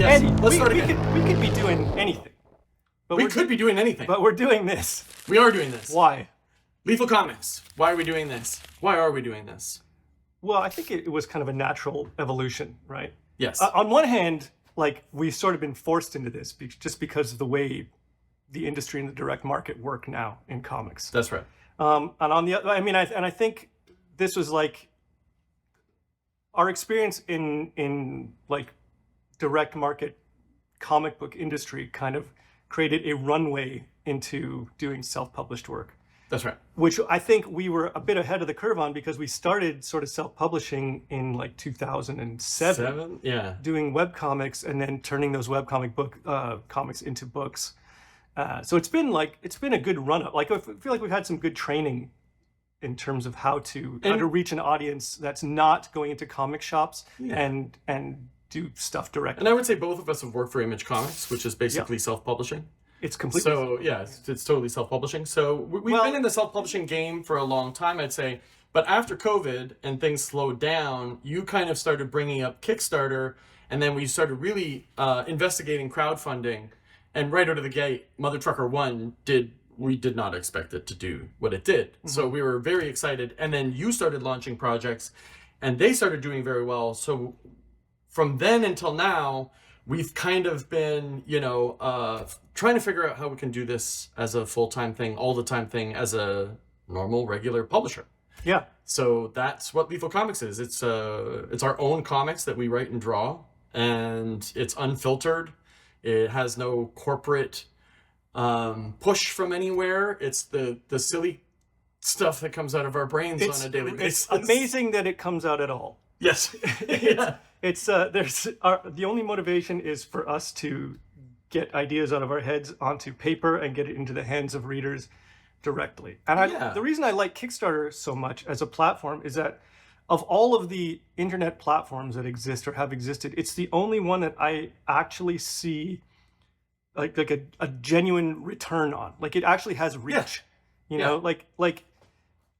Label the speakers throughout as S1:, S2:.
S1: Yes,
S2: Andy,
S1: let's start again.
S2: we could be doing anything. But
S1: We could be doing anything.
S2: But we're doing this.
S1: We are doing this.
S2: Why?
S1: Lethal Comics. Why are we doing this? Why are we doing this?
S2: Well, I think it was kind of a natural evolution, right?
S1: Yes.
S2: On one hand, like, we've sort of been forced into this just because of the way the industry and the direct market work now in comics.
S1: That's right.
S2: And on the other, I think this was like our experience in like direct market comic book industry kind of created a runway into doing self-published work.
S1: That's right.
S2: Which I think we were a bit ahead of the curve on, because we started sort of self-publishing in like 2007.
S1: Yeah.
S2: Doing webcomics and then turning those webcomic comics into books. So it's been a good run up. Like, I feel like we've had some good training in terms of how to reach an audience that's not going into comic shops and do stuff directly.
S1: And I would say both of us have worked for Image Comics, which is basically self-publishing.
S2: It's completely.
S1: So yeah, it's totally self-publishing. So we've been in the self-publishing game for a long time, I'd say. But after COVID and things slowed down, you kind of started bringing up Kickstarter, and then we started really investigating crowdfunding. And right out of the gate, Mother Trucker 1 we did not expect it to do what it did. Mm-hmm. So we were very excited. And then you started launching projects, and they started doing very well. So from then until now, we've kind of been, trying to figure out how we can do this as a full-time thing, all the time thing, as a normal, regular publisher.
S2: Yeah.
S1: So that's what Lethal Comics is. It's our own comics that we write and draw, and it's unfiltered. It has no corporate push from anywhere. It's the silly stuff that comes out of our brains on a daily basis.
S2: It's amazing that it comes out at all.
S1: Yes. Yeah.
S2: It's the only motivation is for us to get ideas out of our heads onto paper and get it into the hands of readers directly. And the reason I like Kickstarter so much as a platform is that of all of the internet platforms that exist or have existed, it's the only one that I actually see like a genuine return on. Like, it actually has reach. You know, like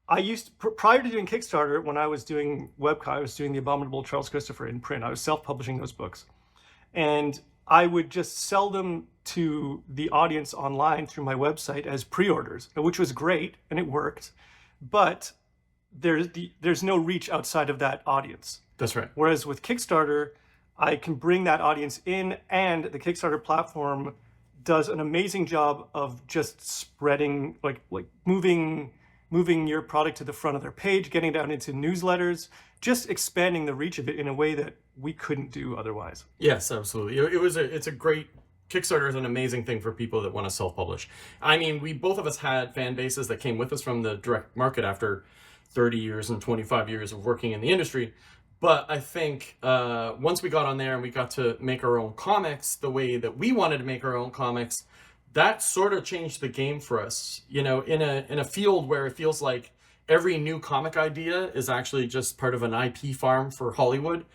S2: I used prior to doing Kickstarter, when I was doing webcomics, I was doing The Abominable Charles Christopher in print. I was self-publishing those books, and I would just sell them to the audience online through my website as pre-orders, which was great and it worked, but there's no reach outside of that audience.
S1: That's right.
S2: Whereas with Kickstarter, I can bring that audience in, and the Kickstarter platform does an amazing job of just spreading, like moving your product to the front of their page, getting down into newsletters, just expanding the reach of it in a way that we couldn't do otherwise.
S1: Yes, absolutely. It's a great, Kickstarter is an amazing thing for people that want to self-publish. I mean, we both of us had fan bases that came with us from the direct market after 30 years and 25 years of working in the industry. But I think once we got on there and we got to make our own comics the way that we wanted to make our own comics, that sort of changed the game for us. You know, in a field where it feels like every new comic idea is actually just part of an IP farm for Hollywood.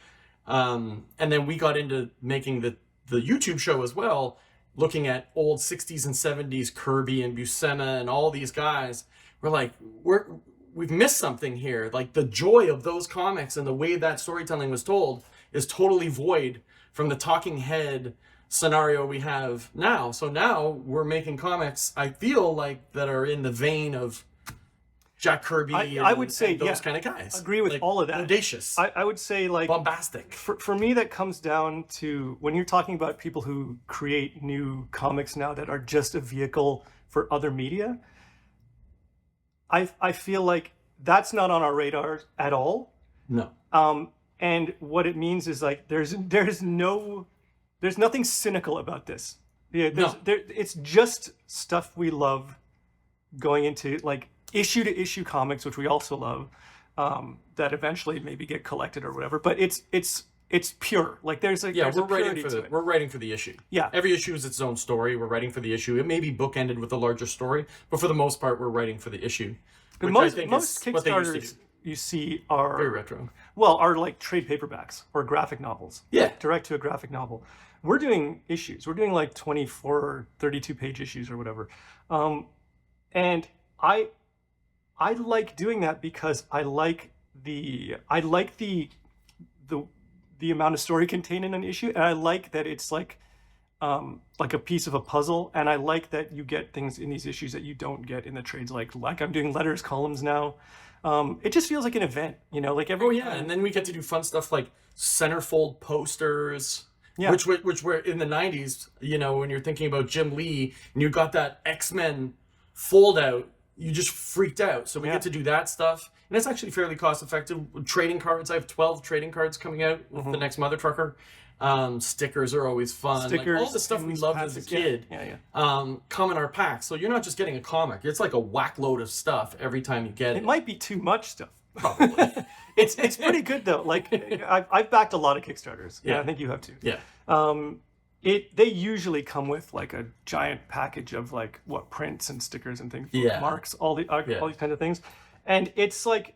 S1: And then we got into making the YouTube show as well, looking at old 60s and 70s Kirby and Buscema and all these guys. We're like, we've missed something here. Like, the joy of those comics and the way that storytelling was told is totally void from the talking head scenario we have now. So now we're making comics, I feel like, that are in the vein of Jack Kirby
S2: I would say,
S1: and those kind of guys.
S2: Agree with all of that.
S1: Audacious.
S2: I would say, like,
S1: bombastic.
S2: For me, that comes down to when you're talking about people who create new comics now that are just a vehicle for other media. I feel like that's not on our radar at all.
S1: No.
S2: And what it means is, like, there's nothing cynical about this. Yeah, it's just stuff we love, going into like issue to issue comics, which we also love, that eventually maybe get collected or whatever. But it's pure. Like, there's a purity to it.
S1: We're writing for the issue.
S2: Yeah.
S1: Every issue is its own story. We're writing for the issue. It may be bookended with a larger story, but for the most part, we're writing for the issue.
S2: But most Kickstarters you see are
S1: very retro.
S2: Well, are like trade paperbacks or graphic novels.
S1: Yeah.
S2: Direct to a graphic novel. We're doing issues. We're doing like 24 or 32 page issues or whatever. And I like doing that because I like the the amount of story contained in an issue, and I like that it's like a piece of a puzzle, and I like that you get things in these issues that you don't get in the trades. Like I'm doing letters columns now. It just feels like an event, you know, like every.
S1: Oh yeah, and then we get to do fun stuff like centerfold posters.
S2: Yeah.
S1: Which were in the 90s, you know, when you're thinking about Jim Lee and you got that X-Men fold out, you just freaked out. So we get to do that stuff. And it's actually fairly cost effective. Trading cards, I have 12 trading cards coming out with the next Mother Trucker. Stickers are always fun.
S2: Stickers,
S1: like all the stuff we loved as a kid come in our packs. So you're not just getting a comic. It's like a whack load of stuff every time you get it.
S2: It might be too much stuff.
S1: Probably.
S2: It's pretty good though. Like I've backed a lot of Kickstarters. Yeah, I think you have too.
S1: Yeah.
S2: They usually come with like a giant package of like prints and stickers and things, marks, all these kind of things, and it's like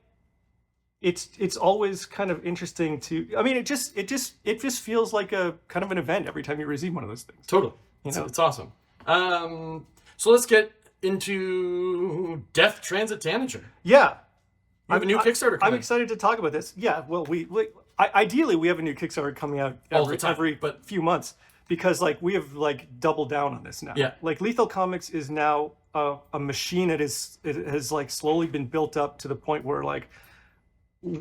S2: it's always kind of interesting to. I mean, it just feels like a kind of an event every time you receive one of those things.
S1: Totally. It's awesome. So let's get into Death Transit Tanager.
S2: Yeah.
S1: You have a new Kickstarter coming.
S2: I'm excited to talk about this. Yeah, well, ideally we have a new Kickstarter coming out every few months, because like we have like doubled down on this now.
S1: Yeah.
S2: Like Lethal Comics is now a machine that has like slowly been built up to the point where like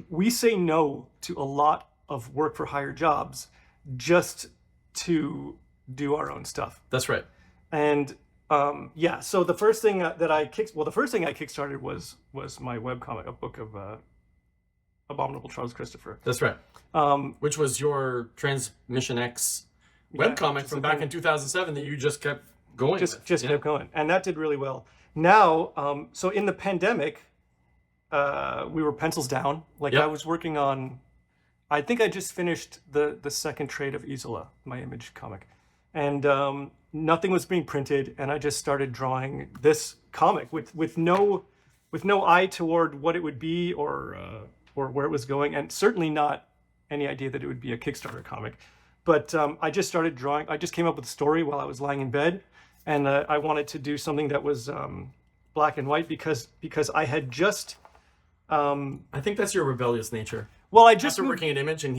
S2: we say no to a lot of work for hire jobs just to do our own stuff.
S1: That's right.
S2: And so the first thing I kickstarted was my webcomic, a book of Abominable Charles Christopher.
S1: That's right. Which was your Transmission X webcomic from back in 2007 that you just kept going.
S2: Just kept going, and that did really well. Now, so in the pandemic, we were pencils down. Like I was working on, I think I just finished the second trade of Isola, my Image comic, and nothing was being printed, and I just started drawing this comic with no eye toward what it would be or where it was going, and certainly not any idea that it would be a Kickstarter comic. But I just started drawing. I just came up with a story while I was lying in bed, and I wanted to do something that was black and white because I had just.
S1: I think that's your rebellious nature.
S2: Well, I just
S1: after working at Image, and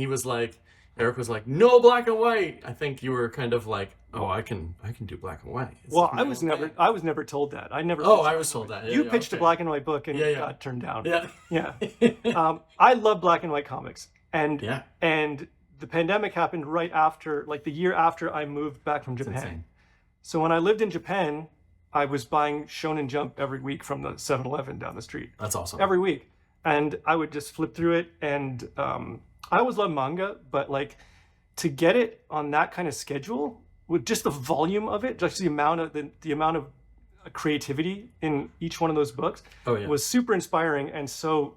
S1: Eric was like, no black and white. I think you were kind of like, oh, I can do black and white.
S2: I was never told that. I never.
S1: Oh, I was told that.
S2: You pitched a black and white book and it got turned down.
S1: Yeah.
S2: I love black and white comics, and the pandemic happened right after, like the year after I moved back from Japan.
S1: Insane.
S2: So when I lived in Japan, I was buying Shonen Jump every week from the 7-Eleven down the street.
S1: That's awesome.
S2: Every week, and I would just flip through it, and I always loved manga, but like to get it on that kind of schedule with just the volume of it, just the amount of creativity in each one of those books was super inspiring. And so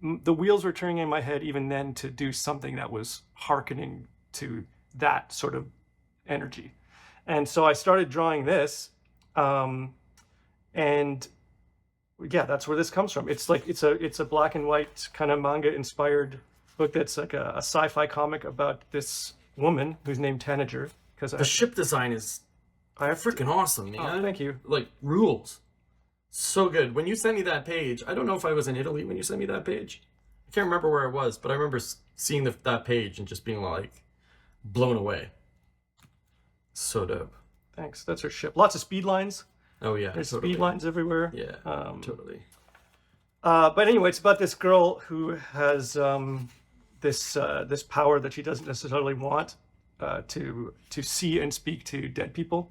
S2: the wheels were turning in my head even then to do something that was hearkening to that sort of energy. And so I started drawing this, and that's where this comes from. It's like it's a black and white kind of manga inspired book that's like a sci-fi comic about this woman who's named Tanager. Because
S1: the ship design is freaking awesome, man.
S2: Oh, thank you.
S1: Like rules, so good. When you sent me that page, I don't know if I was in Italy when you sent me that page. I can't remember where I was, but I remember seeing that page and just being like blown away. So dope.
S2: Thanks. That's her ship. Lots of speed lines.
S1: Oh yeah,
S2: there's speed lines everywhere.
S1: Yeah, totally.
S2: But anyway, it's about this girl who has this power that she doesn't necessarily want, to see and speak to dead people.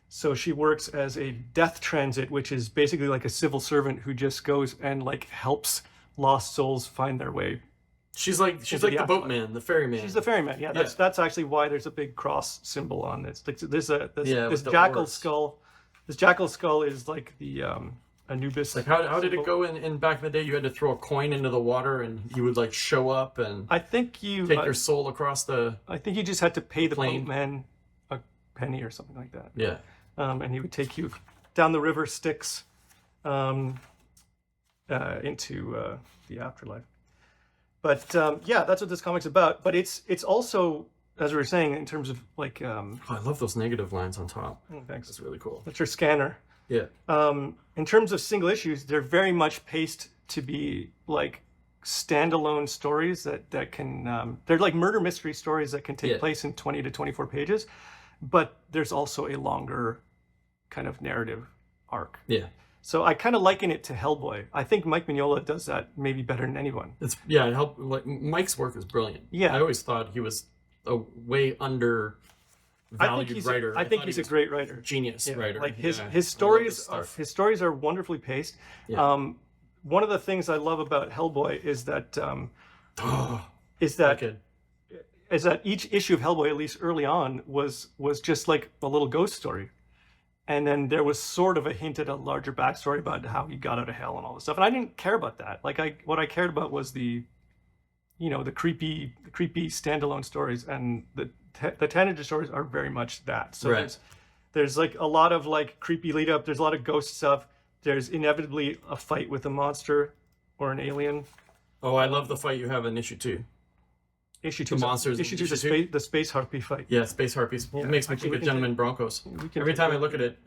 S2: So she works as a death transit, which is basically like a civil servant who just goes and like helps lost souls find their way.
S1: She's like the boatman, the ferryman.
S2: She's the ferryman. Yeah, that's actually why there's a big cross symbol on this. There's this jackal skull. This jackal skull is like the Anubis.
S1: Like how did it go in back in the day? You had to throw a coin into the water and he would like show up and
S2: I think you
S1: take your soul across the.
S2: I think you just had to pay the boatman a penny or something like that.
S1: Yeah.
S2: And he would take you down the river Styx into the afterlife. But that's what this comic's about. But it's also, as we were saying, in terms of like.
S1: I love those negative lines on top.
S2: Oh, thanks.
S1: It's really cool.
S2: That's your scanner.
S1: Yeah.
S2: In terms of single issues, they're very much paced to be like standalone stories that can they're like murder mystery stories that can take place in 20 to 24 pages, but there's also a longer kind of narrative arc.
S1: Yeah.
S2: So I kind of liken it to Hellboy. I think Mike Mignola does that maybe better than anyone.
S1: Like Mike's work is brilliant.
S2: Yeah.
S1: I always thought he was a way under valued writer.
S2: I think he's a great writer.
S1: Genius writer.
S2: Like his stories are wonderfully paced.
S1: Yeah.
S2: One of the things I love about Hellboy is that each issue of Hellboy, at least early on, was just like a little ghost story. And then there was sort of a hint at a larger backstory about how he got out of hell and all this stuff. And I didn't care about that. What I cared about was the creepy standalone stories, and the Tanager stories are very much that. So there's like a lot of like creepy lead up. There's a lot of ghost stuff. There's inevitably a fight with a monster or an alien.
S1: Oh, I love the fight you have in issue 2.
S2: Issue 2.
S1: Monsters.
S2: Issue 2 is the space harpy fight.
S1: Yeah, space harpies. It makes me think of Gentleman Broncos. Every time I look at it,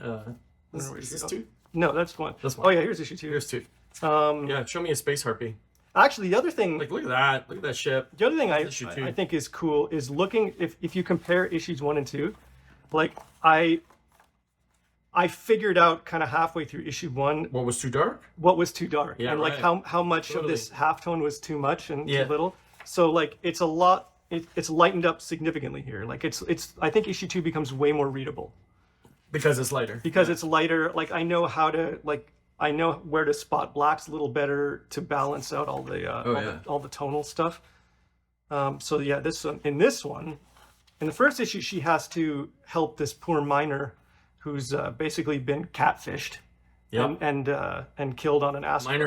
S1: is this 2?
S2: No, that's 1.
S1: That's 1.
S2: Oh yeah, here's issue 2.
S1: Here's 2. Yeah, show me a space harpy.
S2: Actually, the other thing,
S1: like, look at that. Look at that ship.
S2: The other thing I think is cool is looking if you compare issues 1 and 2, like I figured out kind of halfway through issue 1
S1: what was too dark.
S2: What was too dark,
S1: yeah,
S2: and like how much of this halftone was too much and too little. So like it's a lot. It's lightened up significantly here. Like it's. I think issue 2 becomes way more readable
S1: because it's lighter.
S2: Because it's lighter. Like I know how to I know where to spot blacks a little better to balance out all the tonal stuff. So yeah, in the first issue, she has to help this poor miner who's basically been catfished and killed on an asteroid.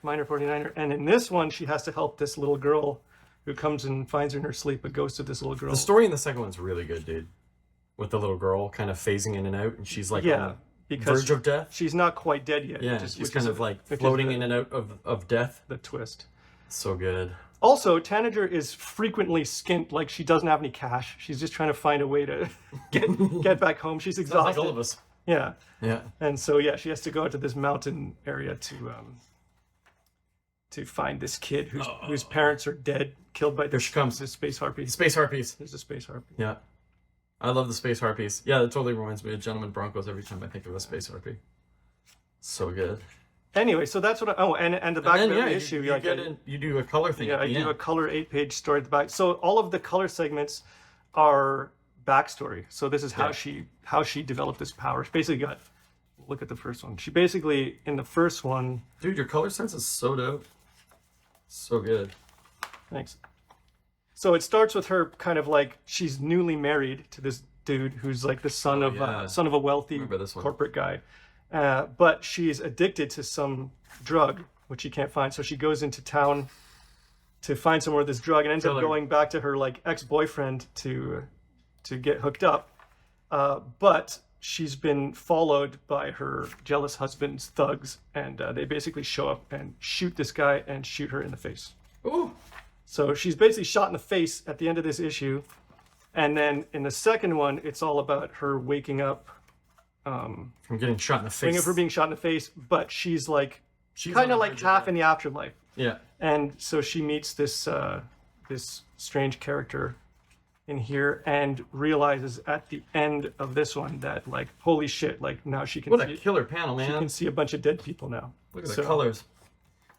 S1: Miner 49er.
S2: And in this one, she has to help this little girl who comes and finds her in her sleep, a ghost of this little girl.
S1: The story in the second one's really good, dude. With the little girl kind of phasing in and out, and she's like on the verge of death.
S2: She's not quite dead yet.
S1: Yeah, she's kind of like floating in and out of death.
S2: The twist.
S1: So good.
S2: Also, Tanager is frequently skint, like she doesn't have any cash. She's just trying to find a way to get back home. She's exhausted.
S1: Sounds like all of us.
S2: Yeah.
S1: Yeah.
S2: And so she has to go out to this mountain area to find this kid whose parents are dead, killed by
S1: Here she comes.
S2: The space harpies.
S1: Space harpies.
S2: There's a space harpy.
S1: Yeah. I love the space harpies. Yeah, that totally reminds me of Gentleman Broncos every time I think of a space harpy. So good.
S2: Anyway, so that's what and the back of the issue.
S1: You do a color thing.
S2: Yeah, I do a color 8-page story at the back. So all of the color segments are backstory. So this is how she developed this power. She basically look at the first one. She basically, in the first one...
S1: Dude, your color sense is so dope. So good.
S2: Thanks. So it starts with her kind of like, she's newly married to this dude who's like the son of a wealthy corporate guy. But she's addicted to some drug, which she can't find. So she goes into town to find somewhere this drug and ends up going back to her like ex-boyfriend to get hooked up. But she's been followed by her jealous husband's thugs, and they basically show up and shoot this guy and shoot her in the face.
S1: Ooh.
S2: So she's basically shot in the face at the end of this issue. And then in the second one, it's all about her waking up
S1: from getting shot in the face.
S2: Her being shot in the face, but she's kind of like half in the afterlife.
S1: Yeah.
S2: And so she meets this strange character in here and realizes at the end of this one that like, holy shit, like now she can
S1: What a killer panel, man.
S2: She can see a bunch of dead people now.
S1: Look at the colors.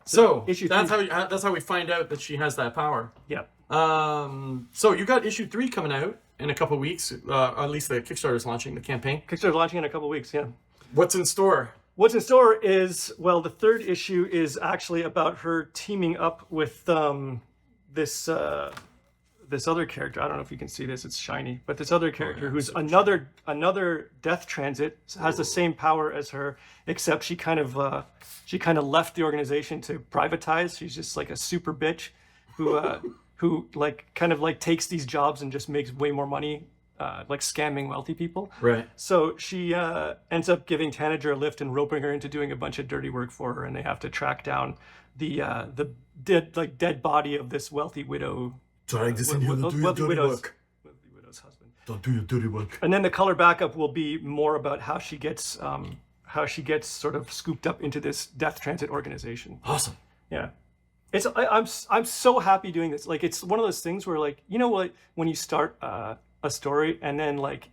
S1: So
S2: issue
S1: that's how we find out that she has that power.
S2: Yeah.
S1: So you got issue 3 coming out in a couple of weeks. At least the Kickstarter is launching the campaign.
S2: Kickstarter's launching in a couple of weeks. Yeah.
S1: What's in store?
S2: What's in store is, well, the third issue is actually about her teaming up with this other character. I don't know if you can see this. It's shiny, but this other character who's another death transit, has the same power as her, except she kind of left the organization to privatize. She's just like a super bitch who takes these jobs and just makes way more money, like scamming wealthy people.
S1: Right.
S2: So she ends up giving Tanager a lift and roping her into doing a bunch of dirty work for her, and they have to track down the dead body of this wealthy widow.
S1: Drag this in here, don't do your dirty work.
S2: Wealthy widow's husband.
S1: Don't do your dirty work.
S2: And then the color backup will be more about how she gets sort of scooped up into this death transit organization.
S1: Awesome.
S2: Yeah. I'm so happy doing this. Like, it's one of those things where, like, you know what, when you start a story and then like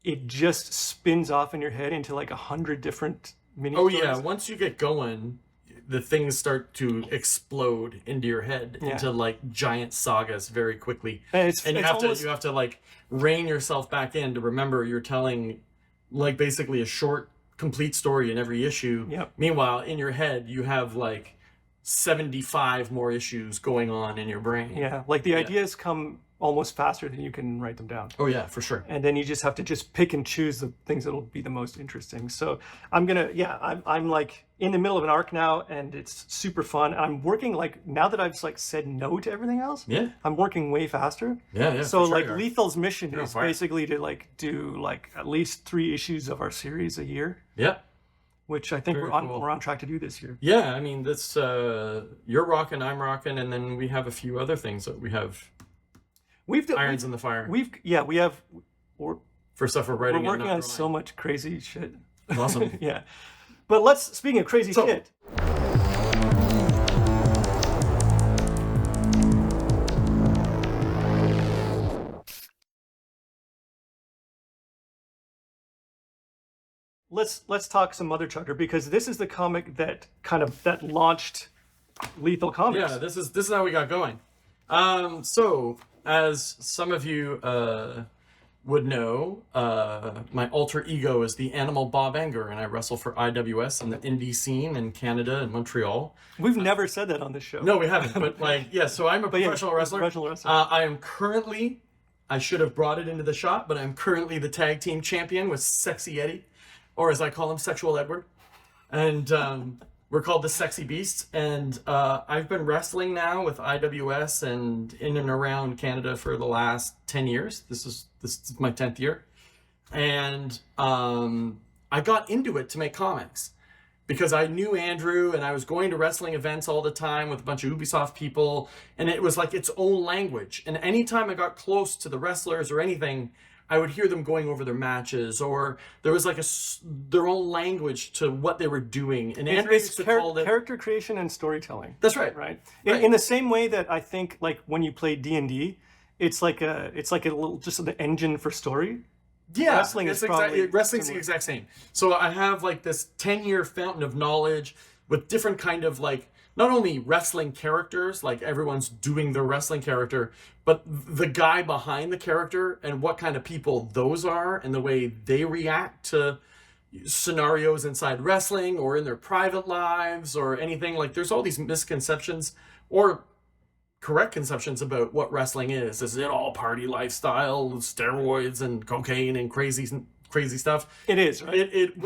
S2: it just spins off in your head into like 100 different mini stories.
S1: Yeah, once you get going, the things start to explode into your head into like giant sagas very quickly. And you have to like rein yourself back in to remember you're telling like basically a short complete story in every issue.
S2: Yep.
S1: Meanwhile, in your head you have like 75 more issues going on in your brain.
S2: Yeah, like the ideas come almost faster than you can write them down.
S1: Oh yeah, for sure.
S2: And then you just have to just pick and choose the things that'll be the most interesting. So I'm like in the middle of an arc now, and it's super fun. I'm working like, now that I've like said no to everything else, I'm working way faster.
S1: Yeah.
S2: So like Lethal's mission is basically to like do like at least 3 issues of our series a year.
S1: Yeah.
S2: Which I think we're on track to do this year.
S1: Yeah, I mean that's you're rocking, I'm rocking, and then we have a few other things that we have. We've irons in the fire.
S2: We have.
S1: For stuff we're writing.
S2: We're working on so much crazy shit.
S1: Awesome.
S2: Yeah, but speaking of crazy shit. Let's talk some Mother Trucker, because this is the comic that launched Lethal Comics.
S1: Yeah, this is how we got going. So as some of you would know, my alter ego is the Animal Bob Anger, and I wrestle for IWS on the indie scene in Canada and Montreal.
S2: We've never said that on this show.
S1: No, we haven't. But like, yeah. So I'm a professional wrestler. I am currently. I should have brought it into the shop, but I'm currently the tag team champion with Sexy Eddie, or as I call him, Sexual Edward, and we're called the Sexy Beasts. And I've been wrestling now with IWS and in and around Canada for the last 10 years. This is my 10th year, and I got into it to make comics because I knew Andrew and I was going to wrestling events all the time with a bunch of Ubisoft people, and it was like its own language. And anytime I got close to the wrestlers or anything, I would hear them going over their matches, or there was like their own language to what they were doing. And Andrew used to call it
S2: character creation and storytelling.
S1: That's right.
S2: Right. In the same way that I think like when you play D&D, it's like a little just an engine for story.
S1: Yeah,
S2: wrestling's
S1: the exact same. So I have like this 10-year fountain of knowledge with different kind of like, not only wrestling characters, like everyone's doing their wrestling character, but the guy behind the character and what kind of people those are and the way they react to scenarios inside wrestling or in their private lives or anything. Like there's all these misconceptions or correct conceptions about what wrestling is. Is it all party lifestyle, steroids and cocaine and crazy stuff?
S2: It is, right?
S1: It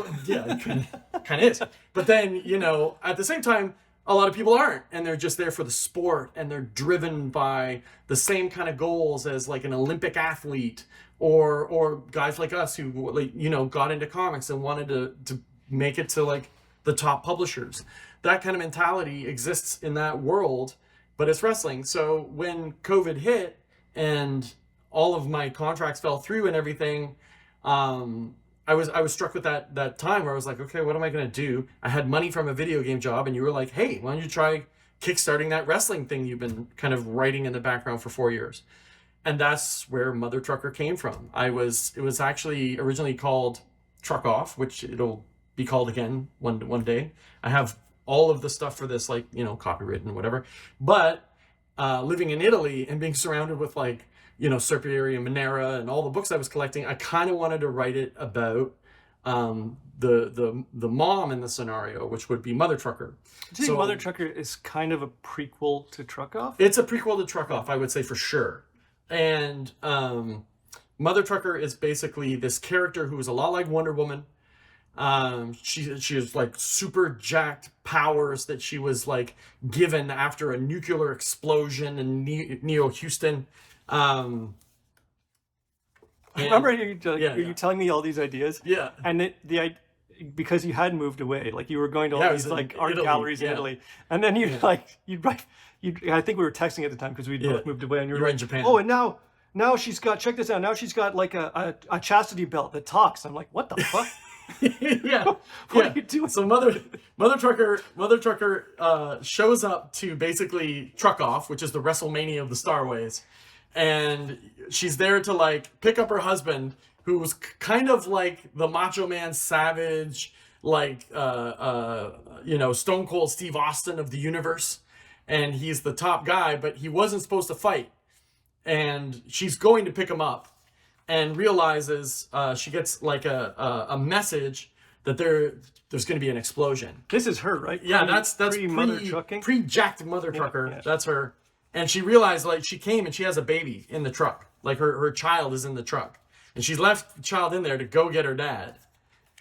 S1: kind of is. But then, you know, at the same time, a lot of people aren't, and they're just there for the sport, and they're driven by the same kind of goals as like an Olympic athlete or guys like us who, like, you know, got into comics and wanted to make it to like the top publishers. That kind of mentality exists in that world, but it's wrestling. So when COVID hit and all of my contracts fell through and everything, I was struck with that time where I was like, okay, what am I going to do? I had money from a video game job, and you were like, hey, why don't you try kickstarting that wrestling thing you've been kind of writing in the background for 4 years? And that's where Mother Trucker came from. It was actually originally called Truck Off, which it'll be called again one day. I have all of the stuff for this, like, you know, copyrighted and whatever. But living in Italy and being surrounded with like, you know, Serpieri and Monera and all the books I was collecting, I kind of wanted to write it about the mom in the scenario, which would be Mother Trucker.
S2: Do you think Mother Trucker is kind of a prequel to Truck Off?
S1: It's a prequel to Truck Off, I would say, for sure. And Mother Trucker is basically this character who is a lot like Wonder Woman. She has like super jacked powers that she was like given after a nuclear explosion in Neo Houston.
S2: I remember you telling me all these ideas.
S1: Yeah.
S2: And because you had moved away, like you were going to all these like art galleries in Italy, and then I think we were texting at the time because we'd both moved away, and you were
S1: in Japan.
S2: Oh, and now she's got, check this out. Now she's got like a chastity belt that talks. I'm like, what the fuck?
S1: Yeah.
S2: What are you doing?
S1: So Mother Trucker shows up to basically truck off, which is the WrestleMania of the Starways. And she's there to like pick up her husband, who's kind of like the Macho Man Savage, like Stone Cold Steve Austin of the universe. And he's the top guy, but he wasn't supposed to fight. And she's going to pick him up and realizes she gets like a message that there's going to be an explosion.
S2: This is her, right?
S1: Yeah, that's
S2: Mother Trucking?
S1: Pre-jacked Mother Trucker.
S2: Yeah.
S1: That's her. And she realized like she came and she has a baby in the truck. Like her child is in the truck. And she's left the child in there to go get her dad,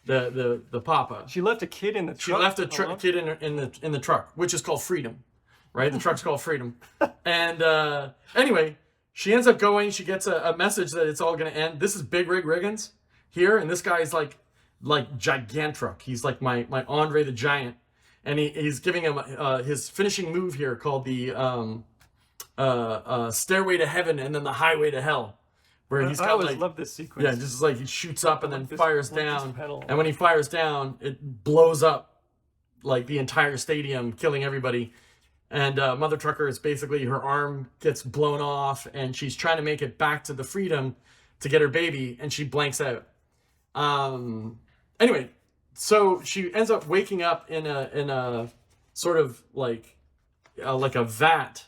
S1: the papa.
S2: She left a kid in the truck.
S1: She left a kid in the truck, which is called Freedom, right? The truck's called Freedom. And anyway, she ends up going. She gets a message that it's all going to end. This is Big Rig Riggins here, and this guy's like Gigantruck. He's like my Andre the Giant, and he's giving him his finishing move here called the Stairway to Heaven and then the Highway to Hell. Where he's got,
S2: I always
S1: like,
S2: love this sequence.
S1: Yeah, just like he shoots up and then fires down.
S2: Pedal.
S1: And when he fires down, it blows up like the entire stadium, killing everybody. And Mother Trucker is basically, her arm gets blown off and she's trying to make it back to the Freedom to get her baby, and she blanks out. Anyway, so she ends up waking up in a sort of like a vat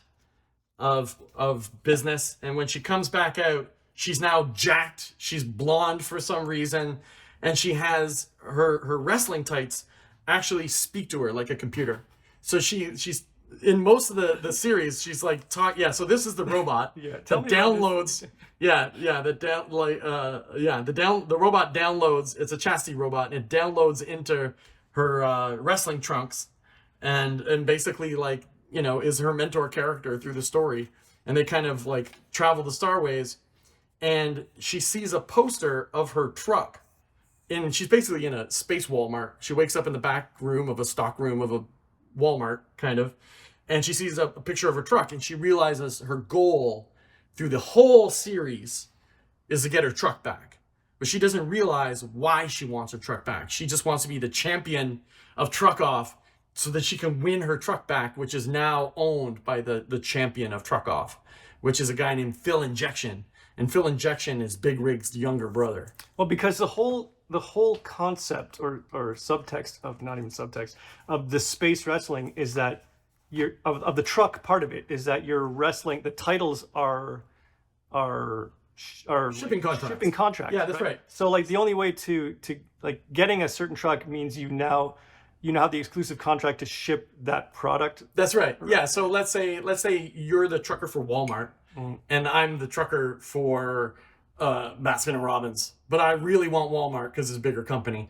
S1: of business, and when she comes back out, she's now jacked. She's blonde for some reason, and she has her wrestling tights actually speak to her like a computer. So she's in most of the series, she's like talk. Yeah. So this is the robot that downloads. The robot downloads. It's a chastity robot, and it downloads into her wrestling trunks, and basically like is her mentor character through the story, and they kind of like travel the Starways. And she sees a poster of her truck, and she's basically in a space Walmart. She wakes up in the back room of a stock room of a Walmart, kind of, and she sees a picture of her truck, and she realizes her goal through the whole series is to get her truck back. But she doesn't realize why she wants her truck back. She just wants to be the champion of truck off so that she can win her truck back, which is now owned by the champion of truck off, which is a guy named Phil Injection. And Phil Injection is Big Rig's younger brother.
S2: Well, because the whole concept or subtext of, not even subtext, of the space wrestling is that of the truck part of it is that you're wrestling. The titles are
S1: shipping contracts.
S2: Shipping contracts.
S1: Yeah, that's right.
S2: So like the only way to like getting a certain truck means you now have the exclusive contract to ship that product.
S1: That's right. Yeah. So let's say you're the trucker for Walmart. And I'm the trucker for Baskin and Robbins, but I really want Walmart because it's a bigger company,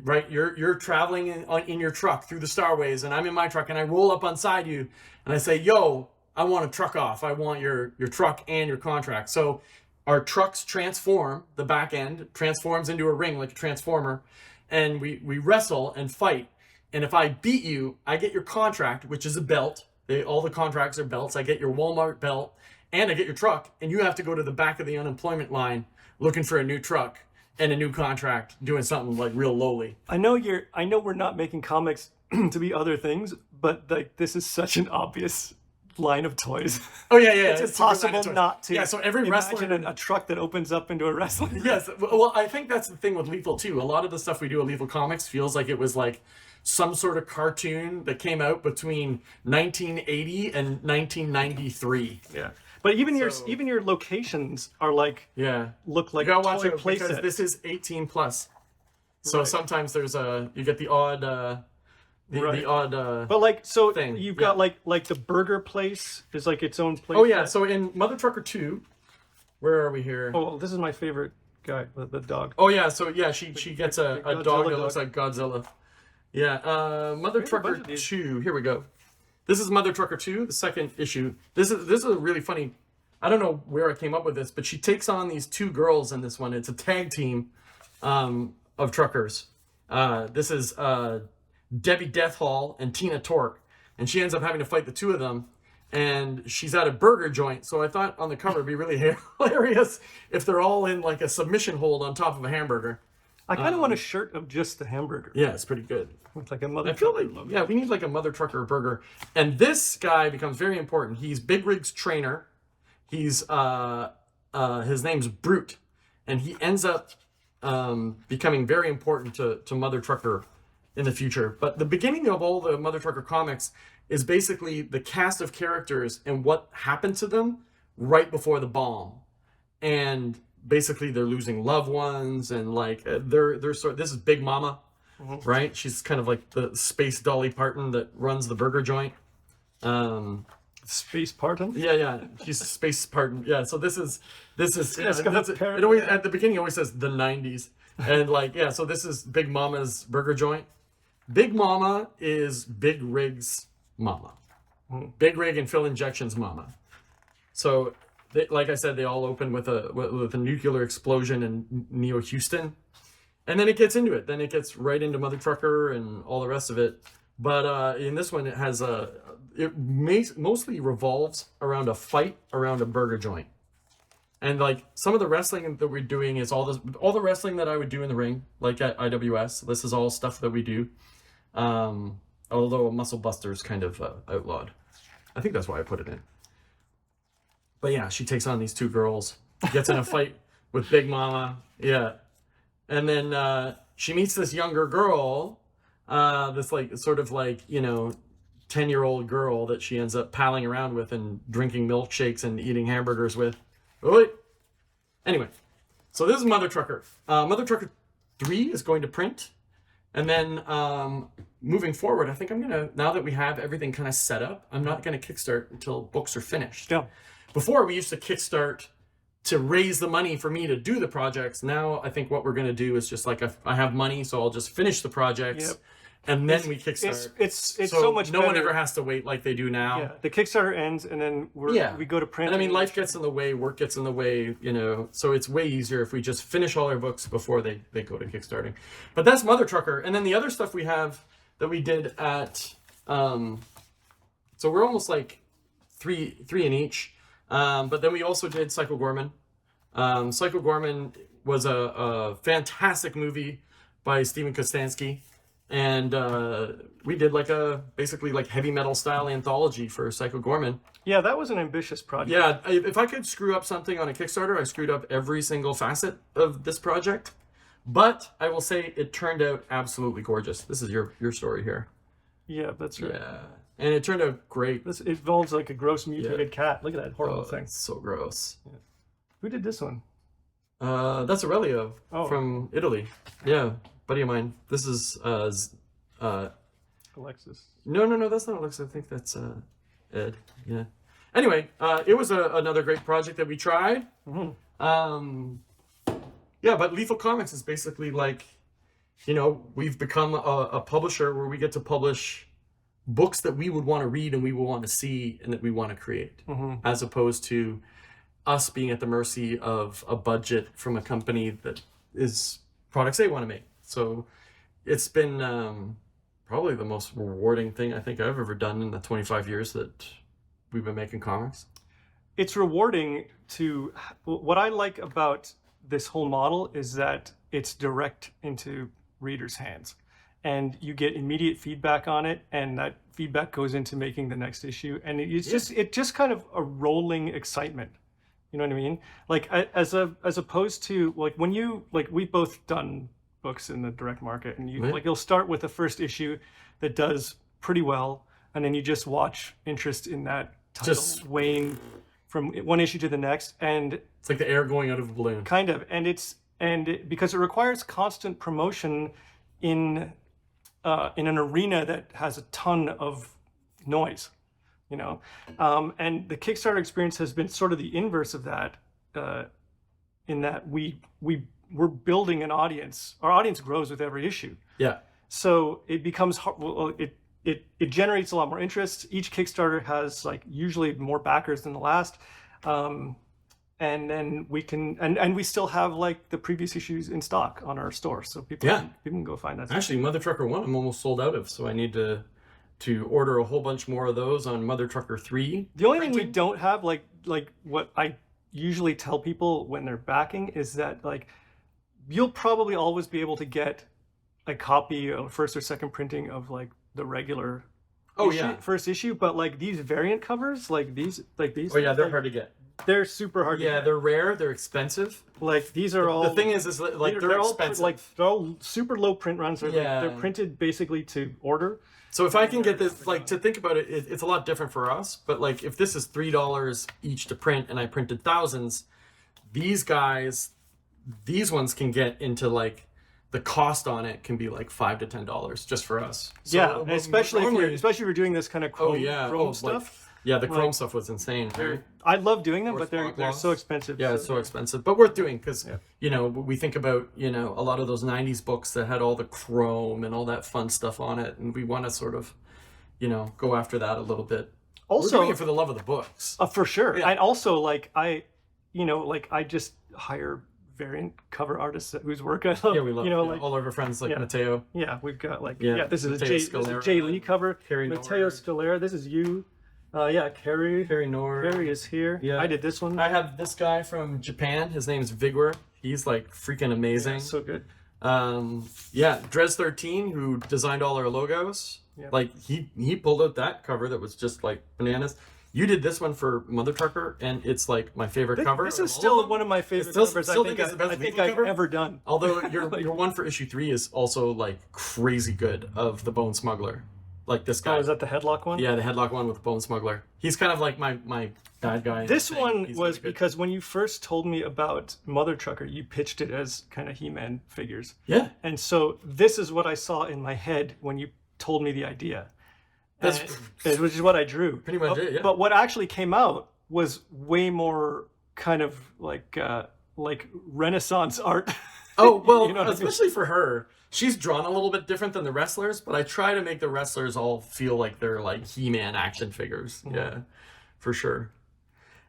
S1: right? You're traveling in your truck through the Starways, and I'm in my truck, and I roll up onside you, and I say, "Yo, I want a truck off. I want your truck and your contract." So our trucks transform. The back end transforms into a ring like a transformer, and we wrestle and fight. And if I beat you, I get your contract, which is a belt. All the contracts are belts. I get your Walmart belt. And I get your truck, and you have to go to the back of the unemployment line looking for a new truck and a new contract, doing something like real lowly.
S2: I know we're not making comics to be other things, but like this is such an obvious line of toys.
S1: Oh yeah.
S2: It's impossible not to.
S1: Yeah, so every wrestler
S2: imagine a truck that opens up into a wrestling.
S1: Yes, well, I think that's the thing with Lethal too. A lot of the stuff we do at Lethal Comics feels like it was like some sort of cartoon that came out between 1980 and 1993.
S2: Yeah. But even your locations are like look like
S1: you gotta watch it
S2: play
S1: because
S2: sets.
S1: this is 18 plus. So
S2: Right.
S1: sometimes there's you get the odd the odd
S2: but like so
S1: thing.
S2: you've got like the burger place is like its own place.
S1: Oh yeah, so in Mother Trucker 2, where are we here?
S2: Oh, this is my favorite guy, the dog.
S1: Oh yeah, so yeah, she gets a
S2: Godzilla
S1: dog that looks like Godzilla. Yeah, Mother
S2: There's a
S1: Trucker
S2: bunch of these.
S1: 2. Here we go. This is Mother Trucker 2, the second issue. This is a really funny. I don't know where I came up with this, but she takes on these two girls in this one. It's a tag team of truckers. This is Debbie Deathhall and Tina Torque, and she ends up having to fight the two of them. And she's at a burger joint, so I thought on the cover it'd be really hilarious if they're all in like a submission hold on top of a hamburger.
S2: I kind of want a shirt of just the hamburger.
S1: Yeah, it's pretty good.
S2: With like a Mother
S1: I feel
S2: Trucker
S1: like,
S2: logo.
S1: yeah, we need like a Mother Trucker burger. And this guy becomes very important. He's Big Rig's trainer. He's, his name's Brute. And he ends up becoming very important to Mother Trucker in the future. But the beginning of all the Mother Trucker comics is basically the cast of characters and what happened to them right before the bomb. And basically they're losing loved ones, and like they're sort. This is Big Mama, right? She's kind of like the space Dolly Parton that runs the burger joint.
S2: Space Parton?
S1: Yeah, she's Space Parton. Yeah, so this is
S2: it
S1: always at the beginning it always says the 90s, and like so this is Big Mama's burger joint. Big Mama is Big Rig's mama. Big Rig and Phil Injection's mama. So, like I said, they all open with a nuclear explosion in Neo Houston, and then it gets into it. Then it gets right into Mother Trucker and all the rest of it. But in this one, it has mostly revolves around a fight around a burger joint, and like some of the wrestling that we're doing is all the wrestling that I would do in the ring, like at IWS. This is all stuff that we do. Although Muscle Buster is kind of outlawed. I think that's why I put it in. But yeah, she takes on these two girls, gets in a fight with Big Mama, and then she meets this younger girl, this like sort of like 10-year-old girl that she ends up palling around with and drinking milkshakes and eating hamburgers with. Anyway, so this is Mother Trucker. Mother Trucker 3 is going to print, and then moving forward, I think I'm gonna, now that we have everything kind of set up, I'm not gonna Kickstart until books are finished.
S2: Yeah.
S1: Before, we used to Kickstart to raise the money for me to do the projects. Now, I think what we're going to do is just like, I have money, so I'll just finish the projects, and then we Kickstart.
S2: It's so much better.
S1: No one ever has to wait like they do now.
S2: Yeah, the Kickstarter ends, and then we go to print.
S1: And I mean, life gets in the way, work gets in the way, so it's way easier if we just finish all our books before they go to Kickstarting. But that's Mother Trucker. And then the other stuff we have that we did at, so we're almost like three in each. But then we also did Psycho Goreman. Psycho Goreman was a fantastic movie by Steven Kostanski, and we did like basically like heavy metal style anthology for Psycho Goreman.
S2: Yeah, that was an ambitious project.
S1: Yeah, if I could screw up something on a Kickstarter, I screwed up every single facet of this project. But I will say it turned out absolutely gorgeous. This is your story here.
S2: Yeah, that's right.
S1: Yeah. And it turned out great.
S2: It involves like a gross mutated cat. Look at that horrible thing.
S1: It's so gross. Yeah.
S2: Who did this one?
S1: That's Aurelio from Italy. Yeah, buddy of mine. This is
S2: Alexis.
S1: No, that's not Alexis. I think that's Ed. Yeah. Anyway, it was another great project that we tried. Yeah, but Lethal Comics is basically like, we've become a publisher where we get to publish books that we would want to read and we would want to see and that we want to create, as opposed to us being at the mercy of a budget from a company that is products they want to make. So it's been probably the most rewarding thing I think I've ever done in the 25 years that we've been making comics.
S2: It's rewarding to, what I like about this whole model is that it's direct into readers' hands. And you get immediate feedback on it, and that feedback goes into making the next issue. And it's just kind of a rolling excitement. You know what I mean? Like as opposed to like when we've both done books in the direct market, and you'll start with the first issue that does pretty well, and then you just watch interest in that title wane from one issue to the next, and
S1: it's like the air going out of a balloon.
S2: Kind of, because it requires constant promotion in an arena that has a ton of noise, and the Kickstarter experience has been sort of the inverse of that, in that we're building an audience. Our audience grows with every issue. Yeah. So it becomes it generates a lot more interest. Each Kickstarter has like usually more backers than the last. And then we can, and we still have like the previous issues in stock on our store, so people can go find that.
S1: Actually, Mother Trucker 1 I'm almost sold out of, so I need to order a whole bunch more of those on Mother Trucker 3.
S2: The only thing we don't have, like what I usually tell people when they're backing, is that like you'll probably always be able to get a copy, a first or second printing of like the regular first issue, but like these variant covers, like these.
S1: Oh yeah, they're hard to get.
S2: They're super hard to get.
S1: Yeah, they're rare, they're expensive.
S2: Like these are all.
S1: The thing is like they're expensive.
S2: They're all super low print runs. They're printed basically to order.
S1: So if I can get this, like, to think about it, it's a lot different for us. But like, if this is $3 each to print, and I printed thousands, these ones can get into like the cost on it can be like $5 to $10 just for us. So
S2: yeah, especially if you're doing this kind of chrome stuff.
S1: Like, the chrome stuff was insane. Right?
S2: I love doing them, but they're so expensive.
S1: Yeah, it's so expensive, but worth doing because you know, we think about, you know, a lot of those '90s books that had all the chrome and all that fun stuff on it, and we want to sort of, you know, go after that a little bit.
S2: Also,
S1: we're doing it for the love of the books.
S2: For sure. Yeah. And also, like I just hire variant cover artists whose work I love.
S1: Yeah, we love.
S2: You know,
S1: like all of our friends, like Mateo.
S2: Yeah, we've got like this is a Jay Lee cover. Mateo Scalera. This is you. Carrie Nord. Carrie is here. Yeah, I did this one.
S1: I have this guy from Japan. His name's Vigor. He's like freaking amazing.
S2: Yeah, so good.
S1: Dres13, who designed all our logos. Yeah. Like he pulled out that cover that was just like bananas. You did this one for Mother Trucker, and it's like my favorite cover.
S2: This is still one of my favorite covers. I think I've ever done.
S1: Although your one for issue 3 is also like crazy good, of the Bone Smuggler. Like this guy.
S2: Oh, is that the headlock one?
S1: Yeah, the headlock one with the Bone Smuggler. He's kind of like my bad guy.
S2: This one was because when you first told me about Mother Trucker, you pitched it as kind of He-Man figures.
S1: Yeah.
S2: And so this is what I saw in my head when you told me the idea. Which is what I drew.
S1: Pretty much it, yeah.
S2: But what actually came out was way more kind of like Renaissance art.
S1: Oh, well, you know especially for her. She's drawn a little bit different than the wrestlers, but I try to make the wrestlers all feel like they're like He-Man action figures. Mm-hmm. Yeah, for sure.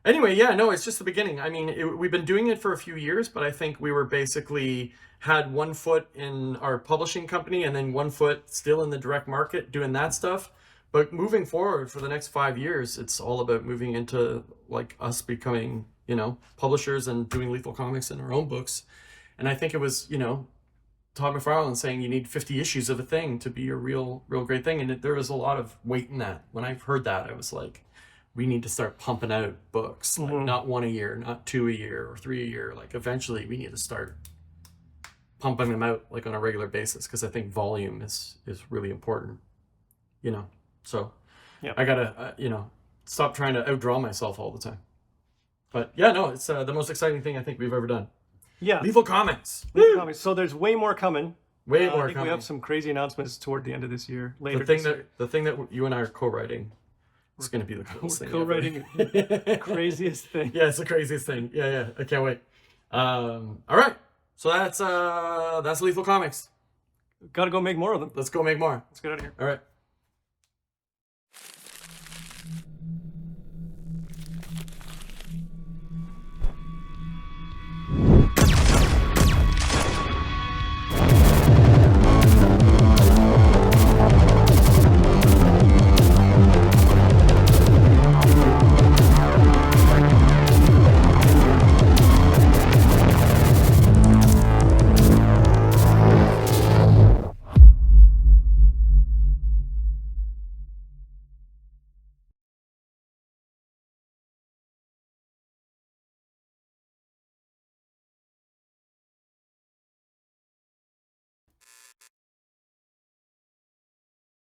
S1: Anyway, it's just the beginning. I mean, we've been doing it for a few years, but I think we were basically had one foot in our publishing company and then one foot still in the direct market doing that stuff. But moving forward for the next 5 years, it's all about moving into like us becoming, you know, publishers and doing Lethal Comics in our own books. And I think it was, you know, Todd McFarlane saying you need 50 issues of a thing to be a real great thing. And there was a lot of weight in that. When I heard that, I was like, we need to start pumping out books, like not 1 a year, not 2 a year or 3 a year. Like eventually we need to start pumping them out like on a regular basis, because I think volume is really important, you know. So I gotta, stop trying to outdraw myself all the time. But it's the most exciting thing I think we've ever done.
S2: Yeah.
S1: Lethal Comics.
S2: So there's way more coming.
S1: Way more
S2: I think
S1: coming.
S2: We have some crazy announcements toward the end of this year. Later
S1: The thing that you and I are co-writing is going to be the coolest thing.
S2: Co-writing craziest thing.
S1: Yeah, it's the craziest thing. Yeah. I can't wait. All right. So that's Lethal Comics.
S2: Got to go make more of them.
S1: Let's go make more.
S2: Let's get out of here.
S1: All right.